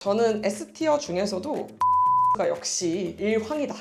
저는 S티어 중에서도 가 역시 일황이다.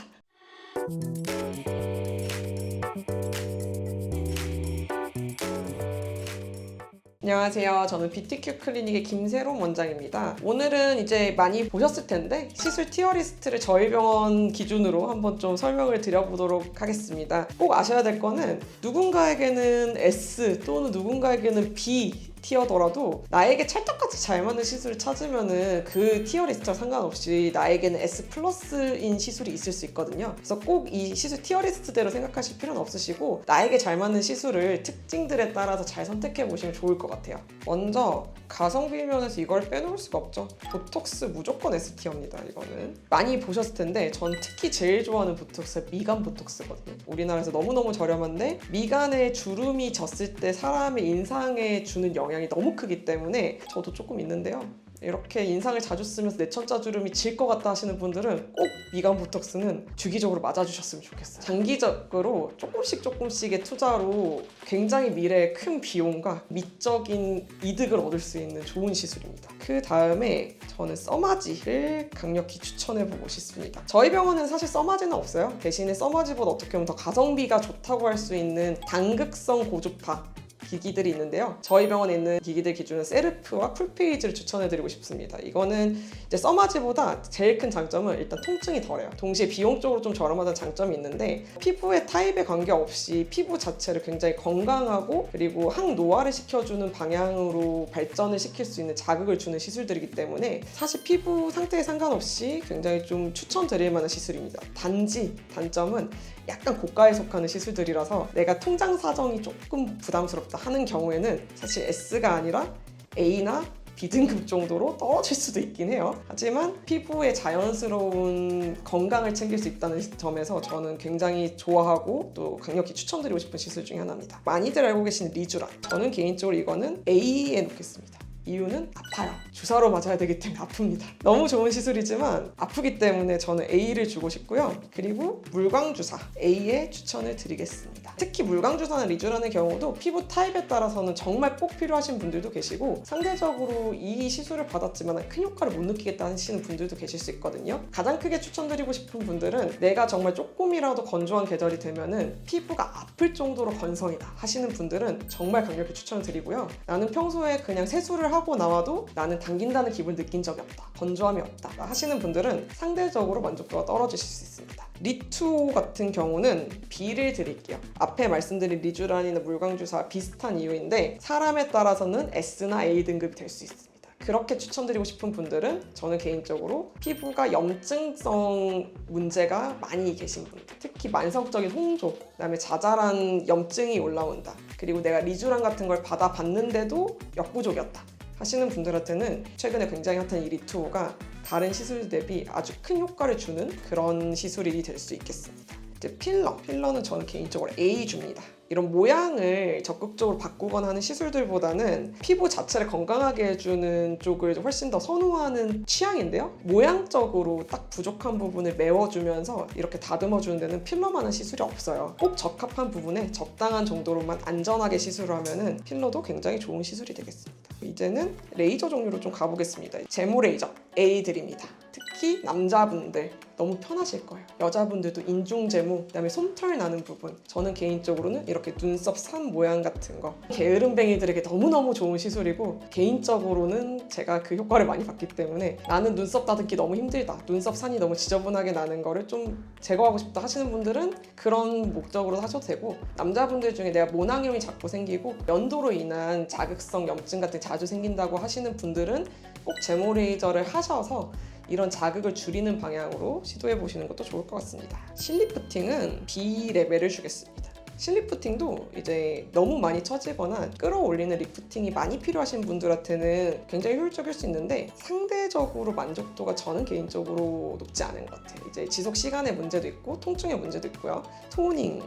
안녕하세요. 저는 BTQ 클리닉의 김세롬 원장입니다. 오늘은 이제 많이 보셨을 텐데 시술 티어리스트를 저희 병원 기준으로 한번 좀 설명을 드려보도록 하겠습니다. 꼭 아셔야 될 거는 누군가에게는 S 또는 누군가에게는 B 티어더라도 나에게 찰떡같이 잘 맞는 시술을 찾으면은 그 티어 리스트와 상관없이 나에게는 S 플러스인 시술이 있을 수 있거든요. 그래서 꼭 이 시술 티어 리스트대로 생각하실 필요는 없으시고 나에게 잘 맞는 시술을 특징들에 따라서 잘 선택해 보시면 좋을 것 같아요. 먼저 가성비 면에서 이걸 빼놓을 수가 없죠. 보톡스 무조건 S 티어입니다. 이거는 많이 보셨을 텐데 전 특히 제일 좋아하는 보톡스가 미간 보톡스거든요. 우리나라에서 너무너무 저렴한데 미간에 주름이 졌을 때 사람의 인상에 주는 영향이 너무 크기 때문에 저도 조금 있는데요. 이렇게 인상을 자주 쓰면서 내천자 주름이 질 것 같다 하시는 분들은 꼭 미간 보톡스는 주기적으로 맞아주셨으면 좋겠어요. 장기적으로 조금씩의 투자로 굉장히 미래에 큰 비용과 미적인 이득을 얻을 수 있는 좋은 시술입니다. 그 다음에 저는 써마지를 강력히 추천해보고 싶습니다. 저희 병원은 사실 써마지는 없어요. 대신에 써마지보다 어떻게 보면 더 가성비가 좋다고 할 수 있는 당극성 고주파 기기들이 있는데요. 저희 병원에 있는 기기들 기준은 세르프와 쿨페이지를 추천해드리고 싶습니다. 이거는 이제 써마지보다 제일 큰 장점은 일단 통증이 덜해요. 동시에 비용적으로 좀 저렴하다는 장점이 있는데 피부의 타입에 관계없이 피부 자체를 굉장히 건강하고 그리고 항노화를 시켜주는 방향으로 발전을 시킬 수 있는 자극을 주는 시술들이기 때문에 사실 피부 상태에 상관없이 굉장히 좀 추천드릴 만한 시술입니다. 단점은 약간 고가에 속하는 시술들이라서 내가 통장 사정이 조금 부담스럽다 하는 경우에는 사실 S가 아니라 A나 B등급 정도로 떨어질 수도 있긴 해요. 하지만 피부의 자연스러운 건강을 챙길 수 있다는 점에서 저는 굉장히 좋아하고 또 강력히 추천드리고 싶은 시술 중에 하나입니다. 많이들 알고 계신 리쥬란. 저는 개인적으로 이거는 A에 놓겠습니다. 이유는 아파요. 주사로 맞아야 되기 때문에 아픕니다. 너무 좋은 시술이지만 아프기 때문에 저는 A를 주고 싶고요. 그리고 물광주사 A에 추천을 드리겠습니다. 특히 물광주사나 리쥬란의 경우도 피부 타입에 따라서는 정말 꼭 필요하신 분들도 계시고 상대적으로 이 시술을 받았지만 큰 효과를 못 느끼겠다 하시는 분들도 계실 수 있거든요. 가장 크게 추천드리고 싶은 분들은 내가 정말 조금이라도 건조한 계절이 되면은 피부가 아플 정도로 건성이다 하시는 분들은 정말 강력히 추천을 드리고요. 나는 평소에 그냥 세수를 하고 나와도 나는 당긴다는 기분을 느낀 적이 없다, 건조함이 없다 하시는 분들은 상대적으로 만족도가 떨어지실 수 있습니다. 리투 같은 경우는 B를 드릴게요. 앞에 말씀드린 리쥬란이나 물광주사 비슷한 이유인데 사람에 따라서는 S나 A 등급이 될 수 있습니다. 그렇게 추천드리고 싶은 분들은 저는 개인적으로 피부가 염증성 문제가 많이 계신 분들, 특히 만성적인 홍조, 그다음에 자잘한 염증이 올라온다, 그리고 내가 리쥬란 같은 걸 받아봤는데도 역부족이었다 하시는 분들한테는 최근에 굉장히 핫한 이 리투오가 다른 시술 대비 아주 큰 효과를 주는 그런 시술이 될 수 있겠습니다. 이제 필러는 저는 개인적으로 A 줍니다. 이런 모양을 적극적으로 바꾸거나 하는 시술들보다는 피부 자체를 건강하게 해주는 쪽을 훨씬 더 선호하는 취향인데요. 모양적으로 딱 부족한 부분을 메워주면서 이렇게 다듬어주는 데는 필러만한 시술이 없어요. 꼭 적합한 부분에 적당한 정도로만 안전하게 시술을 하면은 필러도 굉장히 좋은 시술이 되겠습니다. 이제는 레이저 종류로 좀 가보겠습니다. 제모 레이저 A 드립니다. 특히 남자분들 너무 편하실 거예요. 여자분들도 인중제모, 그다음에 솜털 나는 부분, 저는 개인적으로는 이렇게 눈썹 산 모양 같은 거 게으름뱅이들에게 너무너무 좋은 시술이고 개인적으로는 제가 그 효과를 많이 봤기 때문에 나는 눈썹 다듬기 너무 힘들다, 눈썹 산이 너무 지저분하게 나는 거를 좀 제거하고 싶다 하시는 분들은 그런 목적으로 하셔도 되고, 남자분들 중에 내가 모낭염이 자꾸 생기고 연도로 인한 자극성 염증 같은 게 자주 생긴다고 하시는 분들은 꼭 제모 레이저를 하셔서 이런 자극을 줄이는 방향으로 시도해 보시는 것도 좋을 것 같습니다. 실리프팅은 B 레벨을 주겠습니다. 실리프팅도 이제 너무 많이 처지거나 끌어올리는 리프팅이 많이 필요하신 분들한테는 굉장히 효율적일 수 있는데 상대적으로 만족도가 저는 개인적으로 높지 않은 것 같아요. 이제 지속 시간의 문제도 있고 통증의 문제도 있고요. 토닝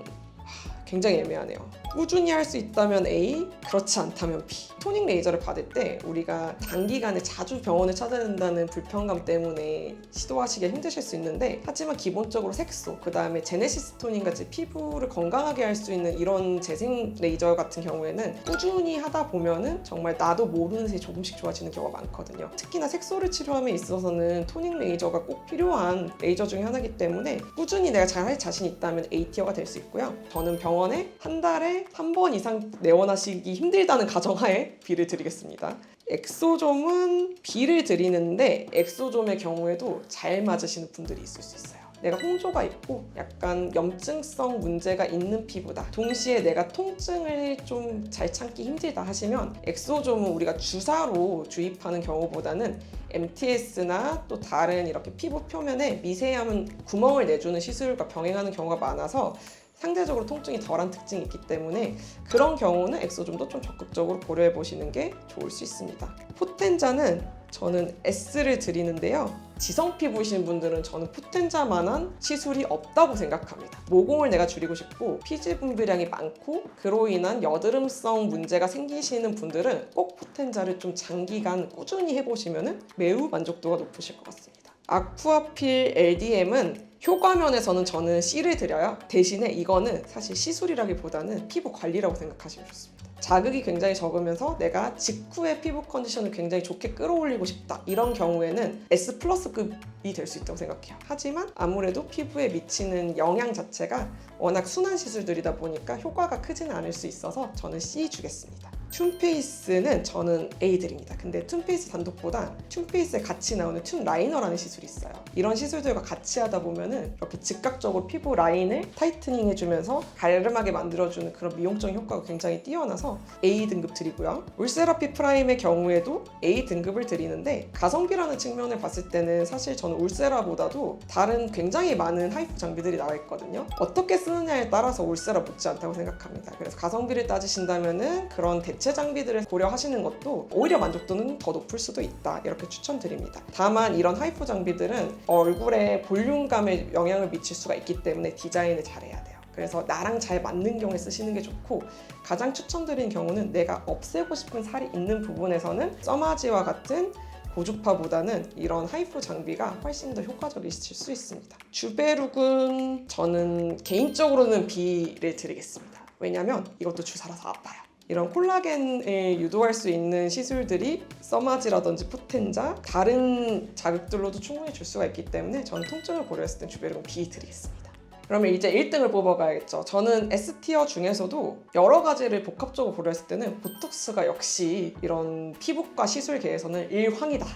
굉장히 애매하네요. 꾸준히 할 수 있다면 A, 그렇지 않다면 B. 토닝 레이저를 받을 때 우리가 단기간에 자주 병원을 찾아야 된다는 불편감 때문에 시도하시기 힘드실 수 있는데, 하지만 기본적으로 색소, 그 다음에 제네시스 토닝 같이 피부를 건강하게 할 수 있는 이런 재생 레이저 같은 경우에는 꾸준히 하다 보면은 정말 나도 모르는 새이 조금씩 좋아지는 경우가 많거든요. 특히나 색소를 치료함에 있어서는 토닝 레이저가 꼭 필요한 레이저 중에 하나이기 때문에 꾸준히 내가 잘 할 자신이 있다면 A티어가 될 수 있고요. 저는 병원에 한 달에 3번 이상 내원하시기 힘들다는 가정하에 B를 드리겠습니다. 엑소좀은 B를 드리는데, 엑소좀의 경우에도 잘 맞으시는 분들이 있을 수 있어요. 내가 홍조가 있고 약간 염증성 문제가 있는 피부다, 동시에 내가 통증을 좀 잘 참기 힘들다 하시면 엑소좀은 우리가 주사로 주입하는 경우보다는 MTS나 또 다른 이렇게 피부 표면에 미세한 구멍을 내주는 시술과 병행하는 경우가 많아서 상대적으로 통증이 덜한 특징이 있기 때문에 그런 경우는 엑소좀도 좀 적극적으로 고려해 보시는 게 좋을 수 있습니다. 포텐자는 저는 S를 드리는데요. 지성 피부이신 분들은 저는 포텐자만한 시술이 없다고 생각합니다. 모공을 내가 줄이고 싶고 피지 분비량이 많고 그로 인한 여드름성 문제가 생기시는 분들은 꼭 포텐자를 좀 장기간 꾸준히 해보시면 매우 만족도가 높으실 것 같습니다. 아쿠아필 LDM은 효과면에서는 저는 C를 드려요. 대신에 이거는 사실 시술이라기보다는 피부 관리라고 생각하시면 좋습니다. 자극이 굉장히 적으면서 내가 직후의 피부 컨디션을 굉장히 좋게 끌어올리고 싶다, 이런 경우에는 S+급이 될 수 있다고 생각해요. 하지만 아무래도 피부에 미치는 영향 자체가 워낙 순한 시술들이다 보니까 효과가 크지는 않을 수 있어서 저는 C 주겠습니다. 튠페이스는 저는 A 드립니다. 근데 튠페이스 단독보다 튠페이스에 같이 나오는 튠 라이너라는 시술이 있어요. 이런 시술들과 같이 하다 보면은 이렇게 즉각적으로 피부 라인을 타이트닝 해주면서 가름하게 만들어주는 그런 미용적인 효과가 굉장히 뛰어나서 A 등급 드리고요. 울세라피 프라임의 경우에도 A 등급을 드리는데, 가성비라는 측면을 봤을 때는 사실 저는 울세라보다도 다른 굉장히 많은 하이프 장비들이 나와 있거든요. 어떻게 쓰느냐에 따라서 울세라 못지않다고 생각합니다. 그래서 가성비를 따지신다면은 그런 대체 장비들을 고려하시는 것도 오히려 만족도는 더 높을 수도 있다, 이렇게 추천드립니다. 다만 이런 하이프 장비들은 얼굴에 볼륨감에 영향을 미칠 수가 있기 때문에 디자인을 잘해야 돼요. 그래서 나랑 잘 맞는 경우에 쓰시는 게 좋고, 가장 추천드리는 경우는 내가 없애고 싶은 살이 있는 부분에서는 써마지와 같은 고주파보다는 이런 하이프 장비가 훨씬 더 효과적이실 수 있습니다. 주베룩은 저는 개인적으로는 B를 드리겠습니다. 왜냐면 이것도 주사라서 아파요. 이런 콜라겐을 유도할 수 있는 시술들이 써마지라든지 포텐자, 다른 자극들로도 충분히 줄 수가 있기 때문에 저는 통증을 고려했을 땐 주베룩은 B 드리겠습니다. 그러면 이제 1등을 뽑아가야겠죠. 저는 S티어 중에서도 여러 가지를 복합적으로 고려했을 때는 보톡스가 역시 이런 피부과 시술계에서는 일황이다,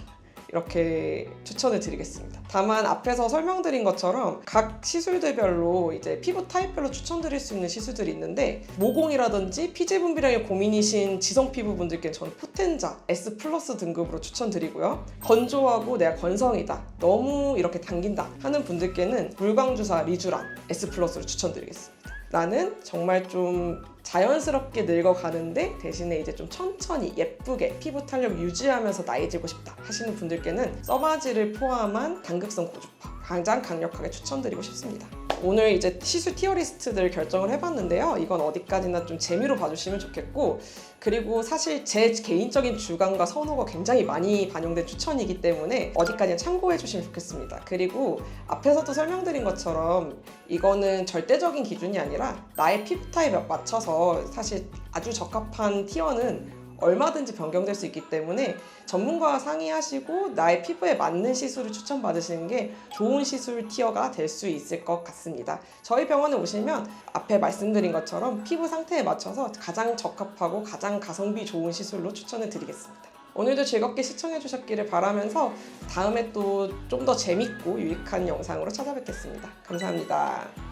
이렇게 추천을 드리겠습니다. 다만 앞에서 설명드린 것처럼 각 시술들별로 이제 피부 타입별로 추천드릴 수 있는 시술들이 있는데, 모공이라든지 피지 분비량에 고민이신 지성 피부분들께는 저는 포텐자 S+ 등급으로 추천드리고요. 건조하고 내가 건성이다, 너무 이렇게 당긴다 하는 분들께는 물광주사 리쥬란 S+로 추천드리겠습니다. 나는 정말 좀 자연스럽게 늙어가는데 대신에 이제 좀 천천히 예쁘게 피부 탄력 유지하면서 나이지고 싶다 하시는 분들께는 써마지를 포함한 단극성 고주파 가장 강력하게 추천드리고 싶습니다. 오늘 이제 시술 티어리스트들 결정을 해봤는데요. 이건 어디까지나 좀 재미로 봐주시면 좋겠고, 그리고 사실 제 개인적인 주관과 선호가 굉장히 많이 반영된 추천이기 때문에 어디까지나 참고해 주시면 좋겠습니다. 그리고 앞에서도 설명드린 것처럼 이거는 절대적인 기준이 아니라 나의 피부 타입에 맞춰서 사실 아주 적합한 티어는 얼마든지 변경될 수 있기 때문에 전문가와 상의하시고 나의 피부에 맞는 시술을 추천받으시는 게 좋은 시술 티어가 될 수 있을 것 같습니다. 저희 병원에 오시면 앞에 말씀드린 것처럼 피부 상태에 맞춰서 가장 적합하고 가장 가성비 좋은 시술로 추천을 드리겠습니다. 오늘도 즐겁게 시청해 주셨기를 바라면서 다음에 또 좀 더 재밌고 유익한 영상으로 찾아뵙겠습니다. 감사합니다.